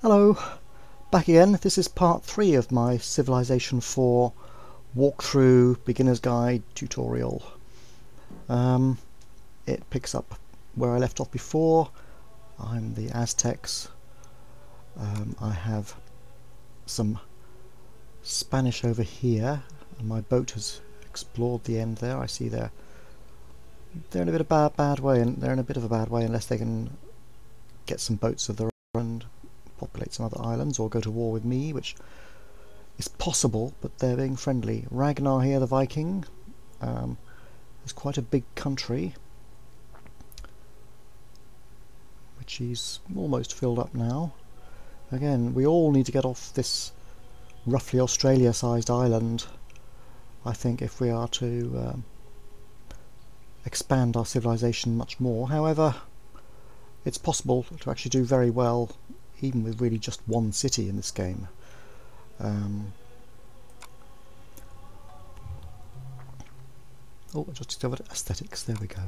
Hello, back again. This is part 3 of my Civilization 4 walkthrough beginner's guide tutorial. It picks up where I left off before. I'm the Aztecs. I have some Spanish over here, and my boat has explored the end there. I see they're in a bit of a bad way, and they're in a bit of a bad way unless they can get some boats of their own and populate some other islands or go to war with me, which is possible, but they're being friendly. Ragnar here, the Viking, is quite a big country, which he's almost filled up now. Again, we all need to get off this roughly Australia-sized island, I think, if we are to expand our civilization much more. However, it's possible to actually do very well even with really just one city in this game. Oh, I just discovered aesthetics. There we go.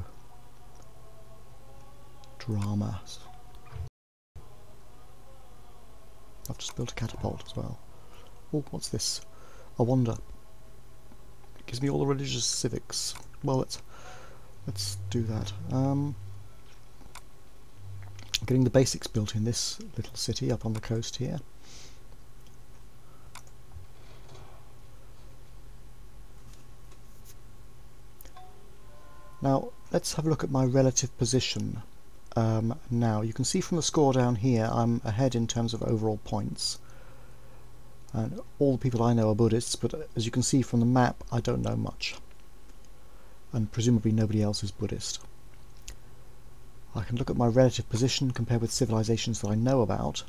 Drama. I've just built a catapult as well. Oh, what's this? I wonder. It gives me all the religious civics. Well, let's do that. Getting the basics built in this little city up on the coast here. Now let's have a look at my relative position. Now you can see from the score down here I'm ahead in terms of overall points, and all the people I know are Buddhists, but as you can see from the map I don't know much, and presumably nobody else is Buddhist. I can look at my relative position compared with civilizations that I know about.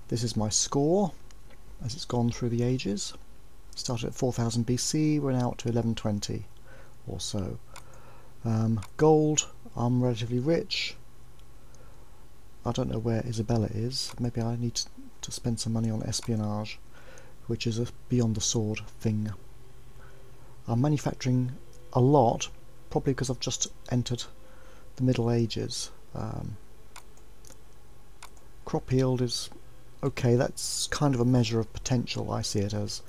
This is my score as it's gone through the ages. Started at 4000 BC, we're now up to 1120 or so. Gold, I'm relatively rich. I don't know where Isabella is. Maybe I need to spend some money on espionage, which is a beyond the sword thing. I'm manufacturing a lot, probably because I've just entered the Middle Ages. Crop yield is okay. That's kind of a measure of potential. I see it as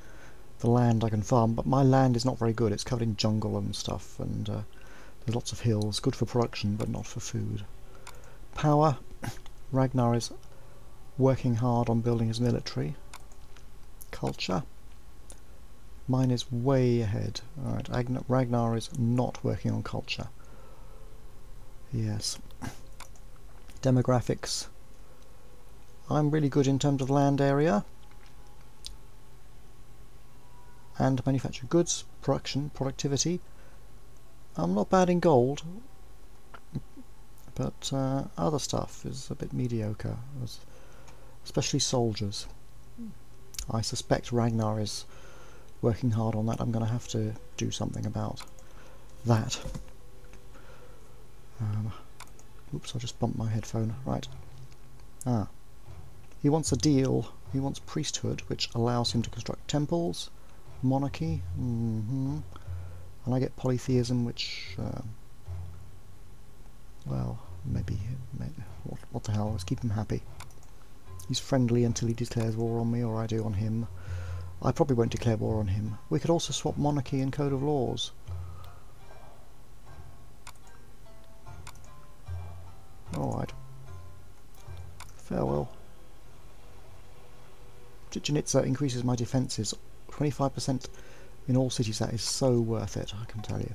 the land I can farm, but my land is not very good. It's covered in jungle and stuff, and there's lots of hills. Good for production, but not for food. Power. Ragnar is working hard on building his military. Culture. Mine is way ahead. Alright, Ragnar is not working on culture. Yes. Demographics. I'm really good in terms of land area and manufactured goods, production, productivity. I'm not bad in gold, but other stuff is a bit mediocre, especially soldiers. I suspect Ragnar is working hard on that. I'm going to have to do something about that. Oops, I just bumped my headphone. Right. He wants a deal. He wants priesthood, which allows him to construct temples, monarchy, and I get polytheism, which, well, maybe what the hell, let's keep him happy. He's friendly until he declares war on me, or I do on him. I probably won't declare war on him. We could also swap monarchy and code of laws. Alright. Farewell. Chichen Itza increases my defences 25% in all cities. That is so worth it, I can tell you.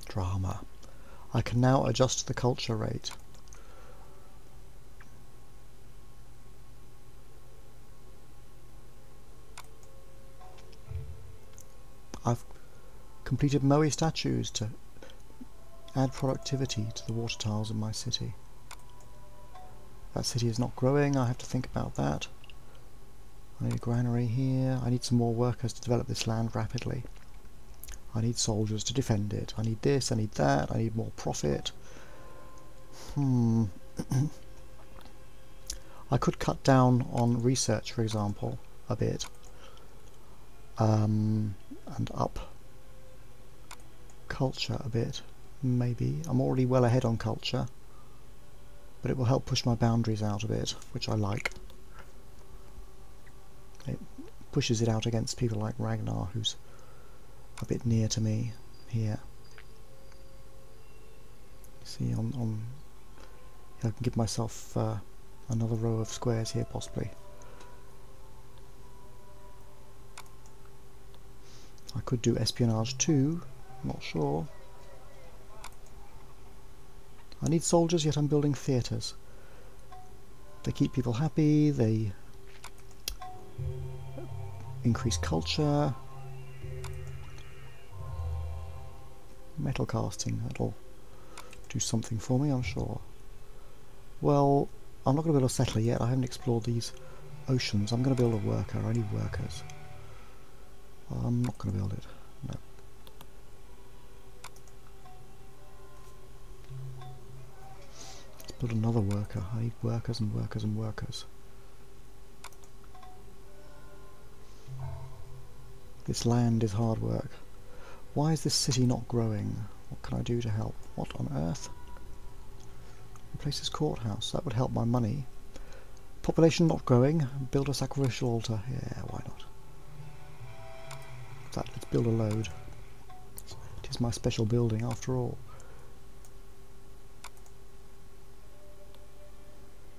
Drama. I can now adjust the culture rate. I've completed Moe statues to add productivity to the water tiles in my city. That city is not growing, I have to think about that. I need a granary here. I need some more workers to develop this land rapidly. I need soldiers to defend it. I need this, I need that, I need more profit. I could cut down on research, for example, a bit. and up culture a bit, maybe. I'm already well ahead on culture, but it will help push my boundaries out a bit, which I like. It pushes it out against people like Ragnar, who's a bit near to me here. See, I can give myself another row of squares here, possibly. I could do espionage too, not sure. I need soldiers, yet I'm building theatres. They keep people happy, they increase culture. Metal casting, that'll do something for me, I'm sure. Well, I'm not going to build a settler yet, I haven't explored these oceans. I'm going to build a worker, I need workers. I'm not going to build it, no. Let's build another worker. I need workers and workers and workers. This land is hard work. Why is this city not growing? What can I do to help? What on earth? Replace this courthouse, that would help my money. Population not growing, build a sacrificial altar. Yeah, why not? Let's build a load. It is my special building after all.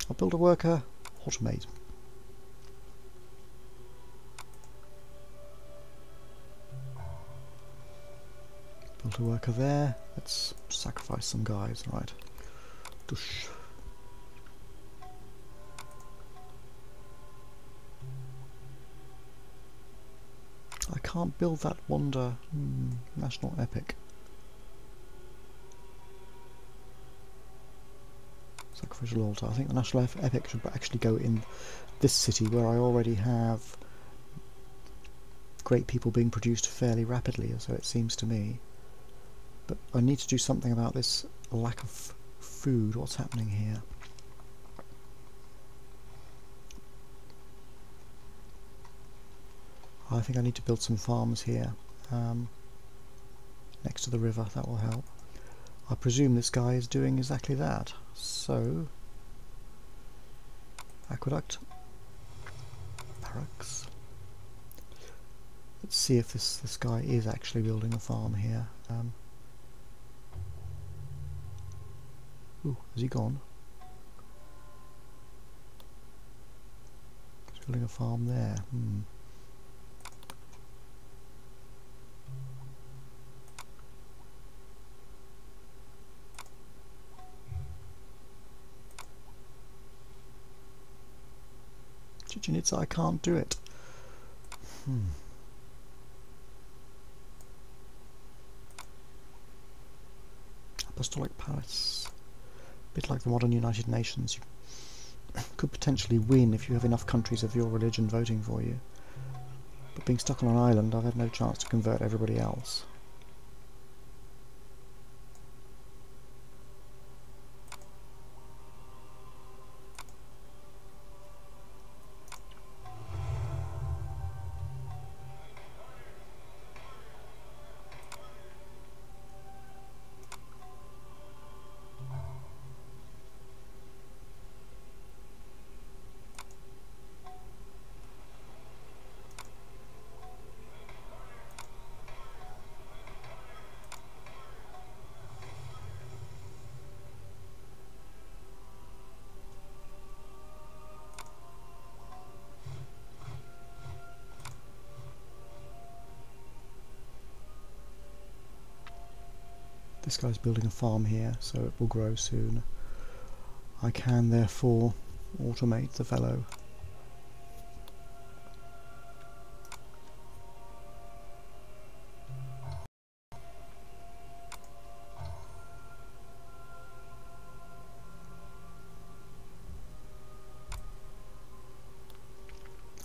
I'll build a worker, automate. Build a worker there. Let's sacrifice some guys, right. Dush. I can't build that wonder national epic. Sacrificial altar. I think the national epic should actually go in this city where I already have great people being produced fairly rapidly, so it seems to me. But I need to do something about this lack of food. What's happening here? I think I need to build some farms here next to the river. That will help. I presume this guy is doing exactly that. So, aqueduct, barracks. Let's see if this guy is actually building a farm here. Ooh, has he gone? He's building a farm there. Chichen Itza, I can't do it. Apostolic Palace. A bit like the modern United Nations. You could potentially win if you have enough countries of your religion voting for you. But being stuck on an island, I've had no chance to convert everybody else. This guy's building a farm here, so it will grow soon. I can therefore automate the fellow.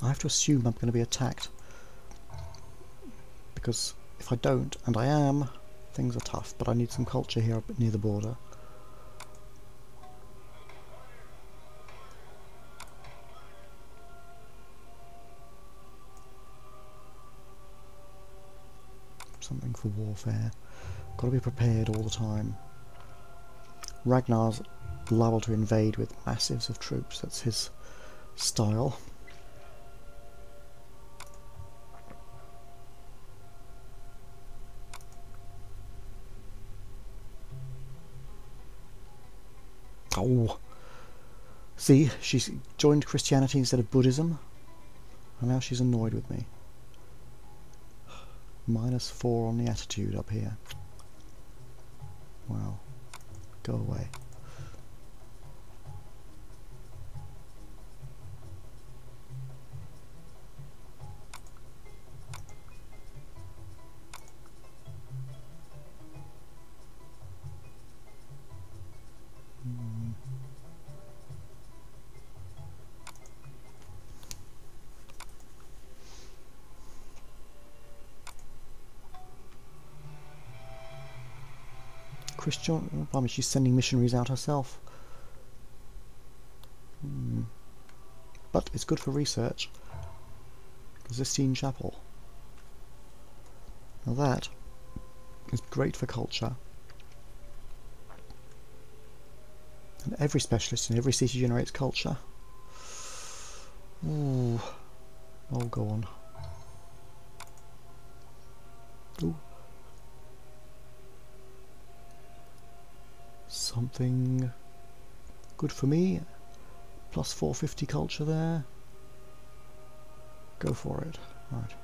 I have to assume I'm going to be attacked, because if I don't, and I am, things are tough, but I need some culture here up near the border. something for warfare. Got to be prepared all the time. Ragnar's liable to invade with massives of troops. That's his style. Oh, see, she's joined Christianity instead of Buddhism, and now she's annoyed with me. -4 on the attitude up here. Wow, go away. Christian, I mean, she's sending missionaries out herself. But it's good for research. The Sistine Chapel. Now that is great for culture. And every specialist in every city generates culture. Ooh. Oh, go on. Ooh. Something good for me. Plus 450 culture there. Go for it. Right.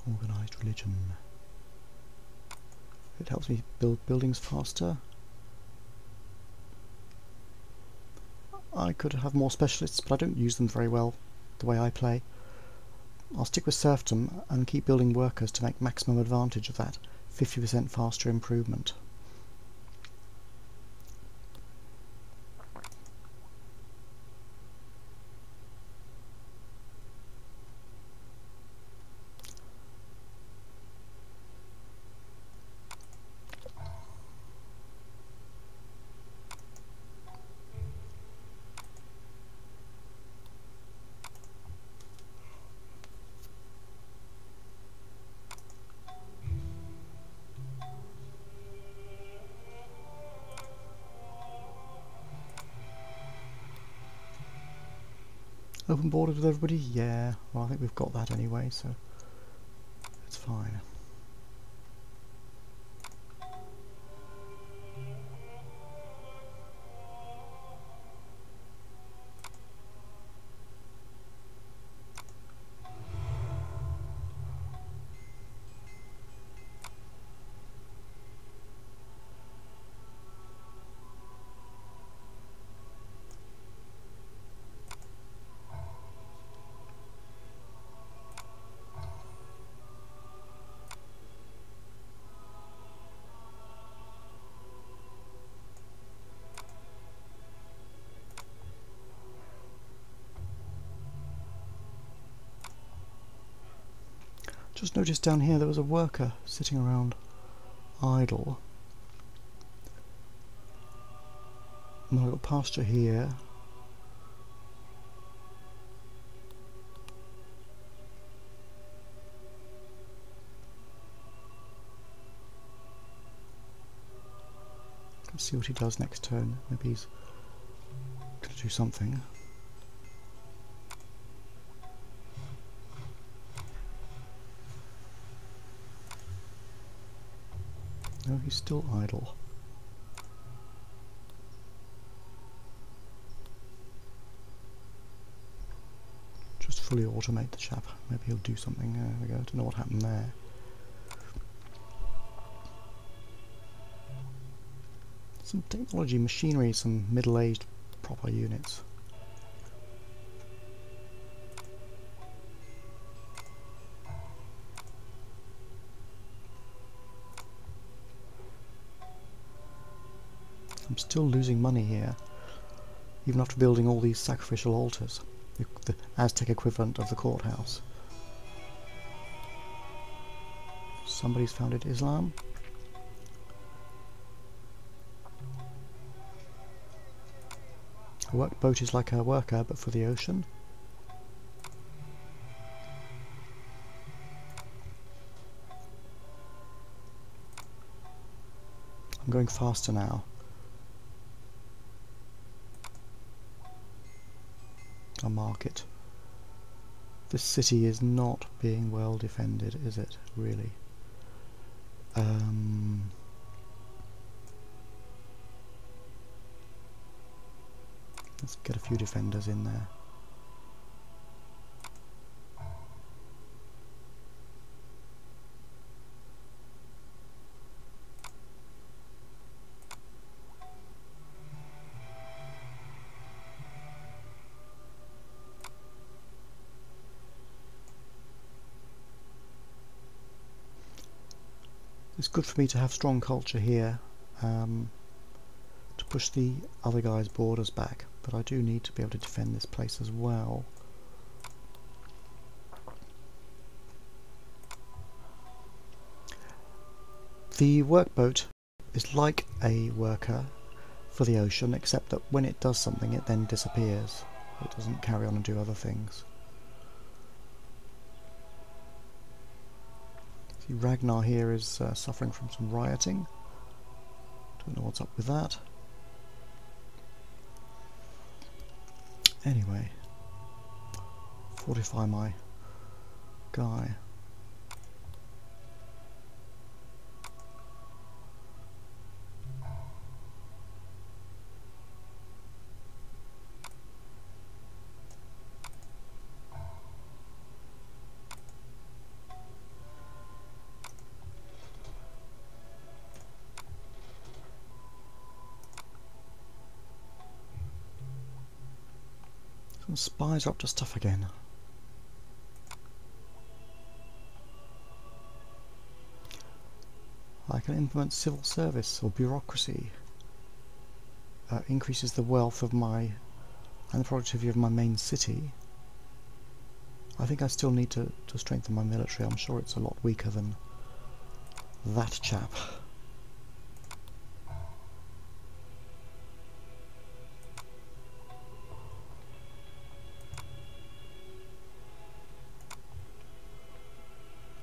Organised religion. It helps me build buildings faster. I could have more specialists, but I don't use them very well the way I play. I'll stick with serfdom and keep building workers to make maximum advantage of that 50% faster improvement. Open borders with everybody? Yeah, well I think we've got that anyway, so it's fine. Just noticed down here there was a worker sitting around idle. And I've got pasture here. Let's see what he does next turn. Maybe he's going to do something. No, he's still idle. Just fully automate the chap. Maybe he'll do something. There we go. Don't know what happened there. Some technology, machinery, some middle-aged proper units. I'm still losing money here. even after building all these sacrificial altars, the Aztec equivalent of the courthouse. Somebody's founded Islam. A workboat is like a worker, but for the ocean. I'm going faster now. A market. This city is not being well defended, is it, really? Let's get a few defenders in there. It's good for me to have strong culture here, to push the other guy's borders back, but I do need to be able to defend this place as well. The workboat is like a worker for the ocean, except that when it does something it then disappears. It doesn't carry on and do other things. See, Ragnar here is suffering from some rioting. Don't know what's up with that. Anyway, fortify my guy. Some spies are up to stuff again. I can implement civil service or bureaucracy. Increases the wealth of my and the productivity of my main city. I think I still need to strengthen my military. I'm sure it's a lot weaker than that chap.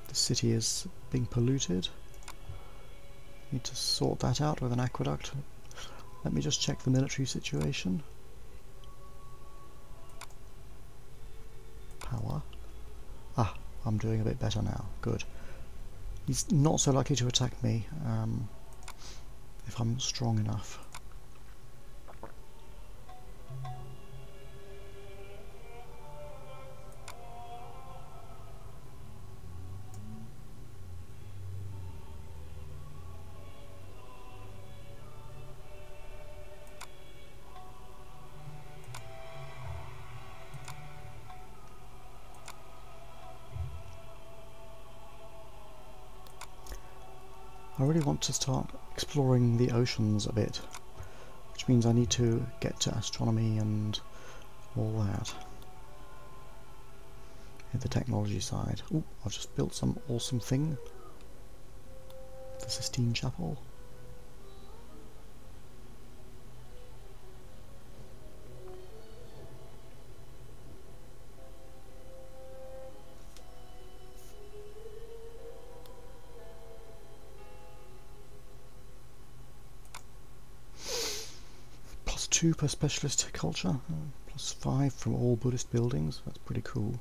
The city is being polluted. Need to sort that out with an aqueduct. Let me just check the military situation. Power. Ah, I'm doing a bit better now. Good. He's not so likely to attack me if I'm strong enough. I really want to start exploring the oceans a bit, which means I need to get to astronomy and all that. In the technology side. Ooh, I've just built some awesome thing. The Sistine Chapel. +2 per specialist culture, +5 from all Buddhist buildings. That's pretty cool.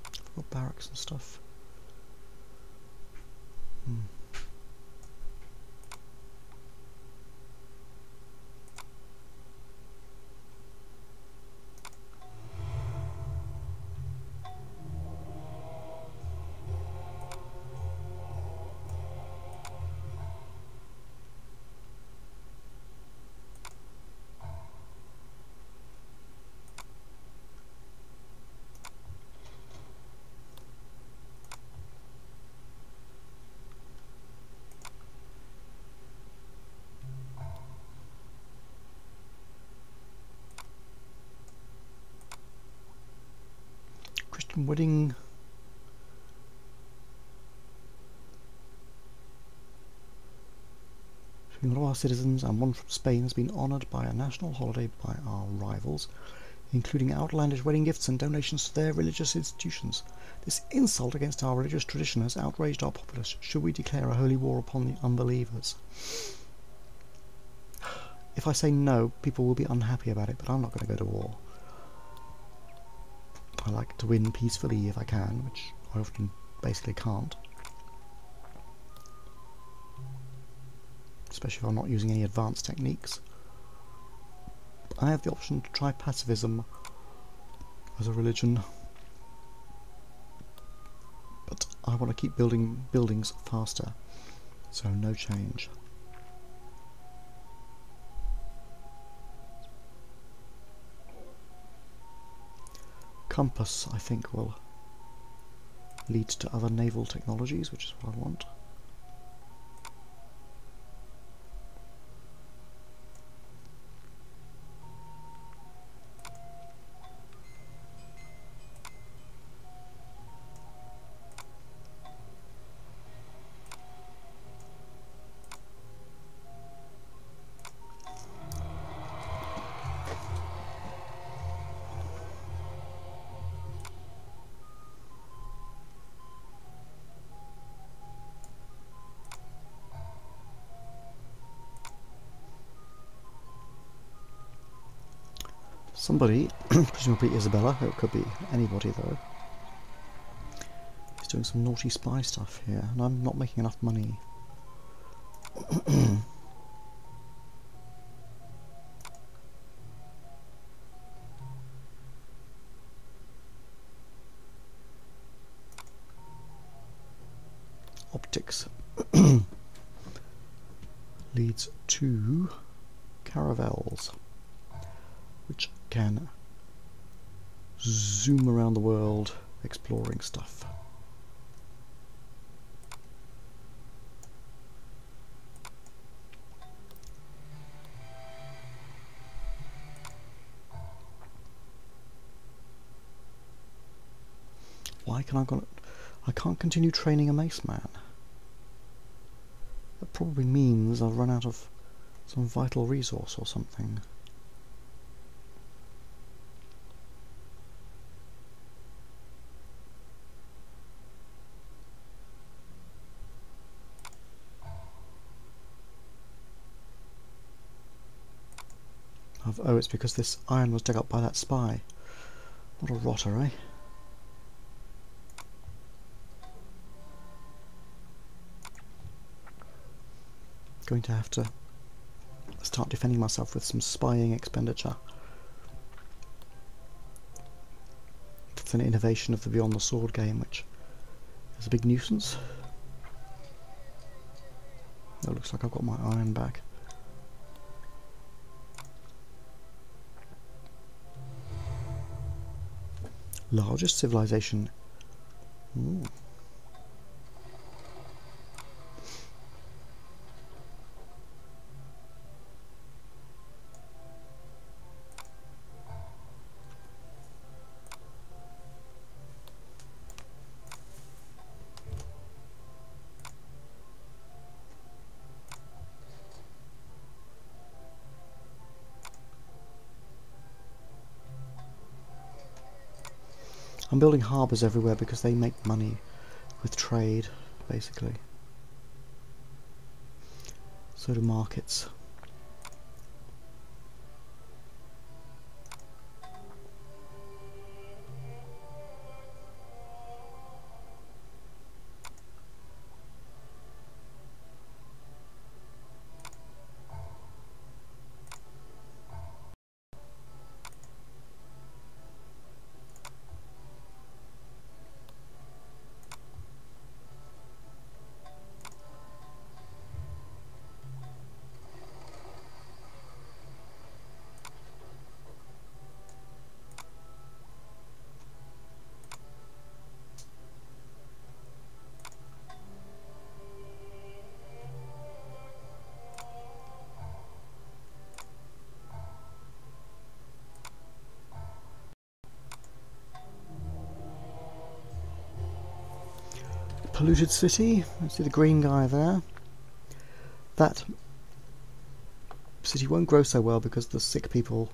I've got barracks and stuff. Christian wedding. Between one of our citizens and one from Spain has been honoured by a national holiday by our rivals, including outlandish wedding gifts and donations to their religious institutions. This insult against our religious tradition has outraged our populace. Should we declare a holy war upon the unbelievers? If I say no, people will be unhappy about it, but I'm not going to go to war. I like to win peacefully if I can, which I often basically can't. Especially if I'm not using any advanced techniques. I have the option to try pacifism as a religion, but I want to keep building buildings faster, so no change. Compass, I think, will lead to other naval technologies, which is what I want. Somebody, presumably Isabella, it could be anybody though, is doing some naughty spy stuff here, and I'm not making enough money. Optics leads to caravels, which can zoom around the world exploring stuff. Why can I can't continue training a mace man? That probably means I've run out of some vital resource or something. Oh, it's because this iron was dug up by that spy. What a rotter, eh? Going to have to start defending myself with some spying expenditure. It's an innovation of the Beyond the Sword game, which is a big nuisance. It looks like I've got my iron back. Largest civilization. Ooh. I'm building harbours everywhere because they make money with trade, basically. So do markets. polluted city. You see the green guy there. That city won't grow so well because the sick people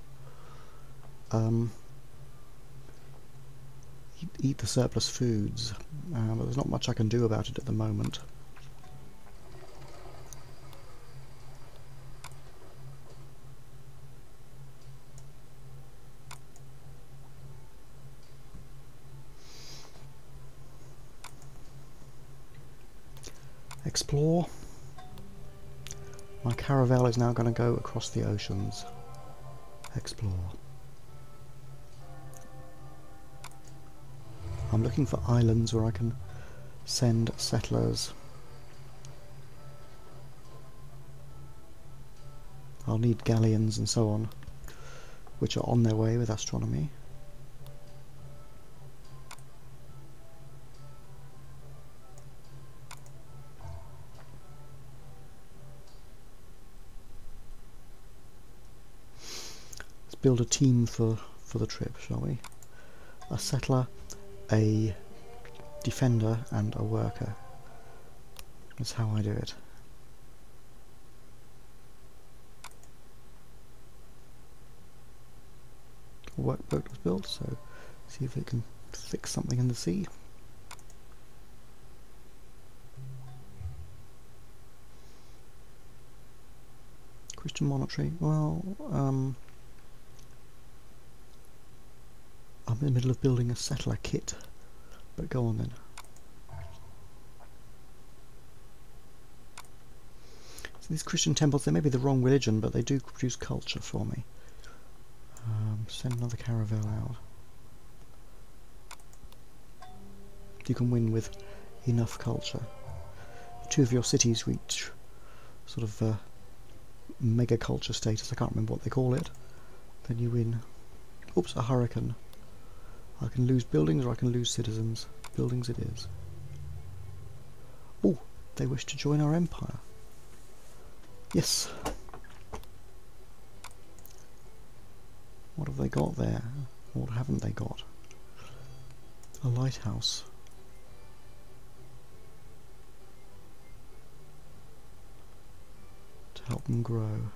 eat the surplus foods, but there's not much I can do about it at the moment. Explore. My caravel is now going to go across the oceans. Explore. I'm looking for islands where I can send settlers. I'll need galleons and so on, which are on their way with astronomy. Let's build a team for the trip, shall we? A settler, a defender and a worker. That's how I do it. A workboat was built, so see if it can fix something in the sea. Christian monetary. Well, I'm in the middle of building a settler kit, but go on then. So these Christian temples, they may be the wrong religion, but they do produce culture for me. Send another caravel out. You can win with enough culture. If 2 of your cities reach sort of mega culture status, I can't remember what they call it, then you win. Oops, a hurricane. I can lose buildings or I can lose citizens. Buildings it is. Oh, they wish to join our empire. Yes. What have they got there? What haven't they got? A lighthouse. To help them grow.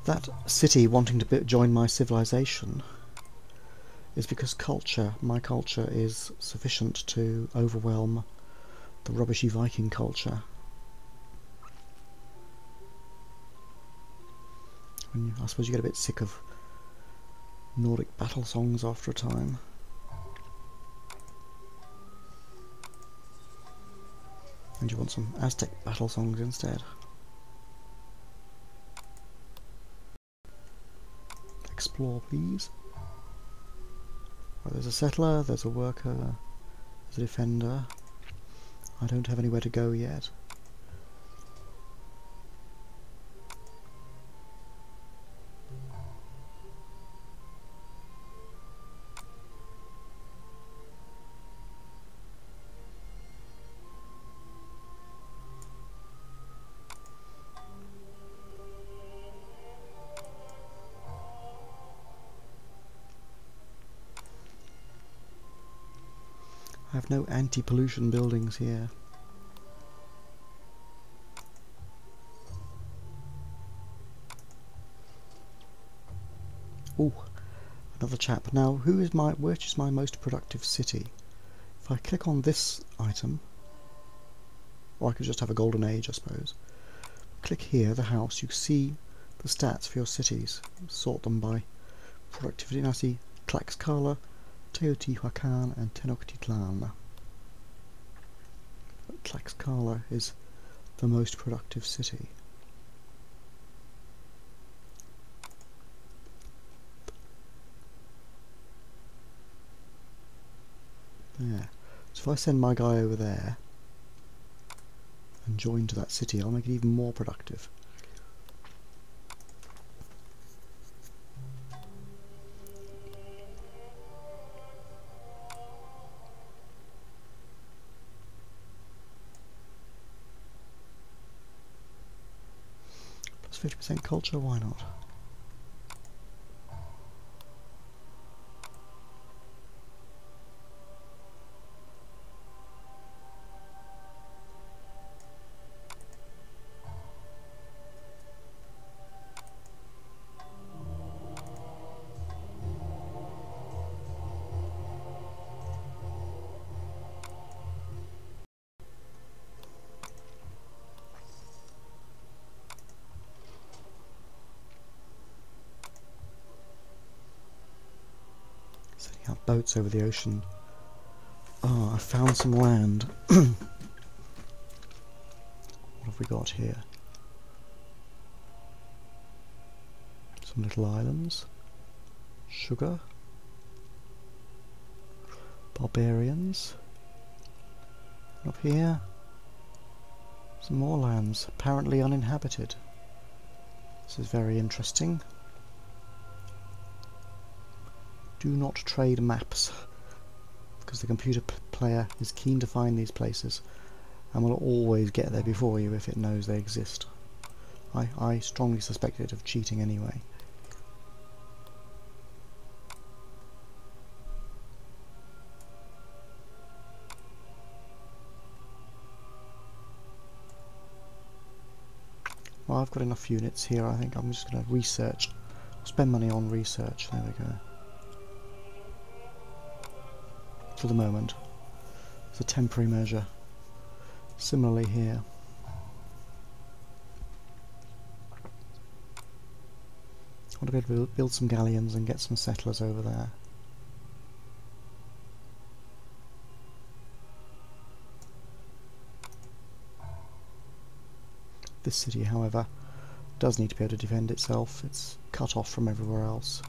That city wanting to join my civilization is because culture, my culture, is sufficient to overwhelm the rubbishy Viking culture. I suppose you get a bit sick of Nordic battle songs after a time. And you want some Aztec battle songs instead. Explore, please. Right, there's a settler, there's a worker, there's a defender. I don't have anywhere to go yet. I have no anti-pollution buildings here. Oh, another chap. Now, which is my most productive city? If I click on this item, or I could just have a golden age, I suppose. Click here, the house, you see the stats for your cities. Sort them by productivity. And I see Tlaxcala, Teotihuacan and Tenochtitlan. Tlaxcala is the most productive city. There. So if I send my guy over there and join to that city, I'll make it even more productive. 50% culture, why not? Setting up boats over the ocean. Ah, I found some land. What have we got here? Some little islands. Sugar. Barbarians. Up here, some more lands, apparently uninhabited. This is very interesting. Do not trade maps, because the computer player is keen to find these places and will always get there before you if it knows they exist. I strongly suspect it of cheating anyway. Well, I've got enough units here. I think I'm just going to research. Spend money on research. There we go. For the moment. It's a temporary measure. Similarly here. I want to be able to build some galleons and get some settlers over there. This city, however, does need to be able to defend itself. It's cut off from everywhere else.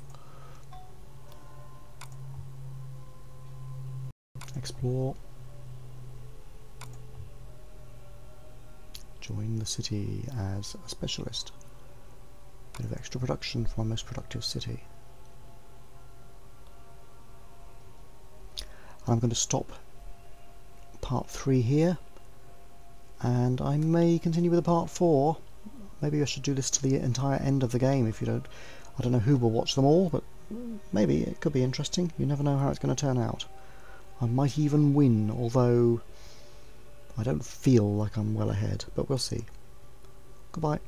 Explore. Join the city as a specialist. Bit of extra production for my most productive city. I'm going to stop part 3 here. And I may continue with a part 4. Maybe I should do this to the entire end of the game if you don't... I don't know who will watch them all, but maybe it could be interesting. You never know how it's going to turn out. I might even win, although I don't feel like I'm well ahead, but we'll see. Goodbye.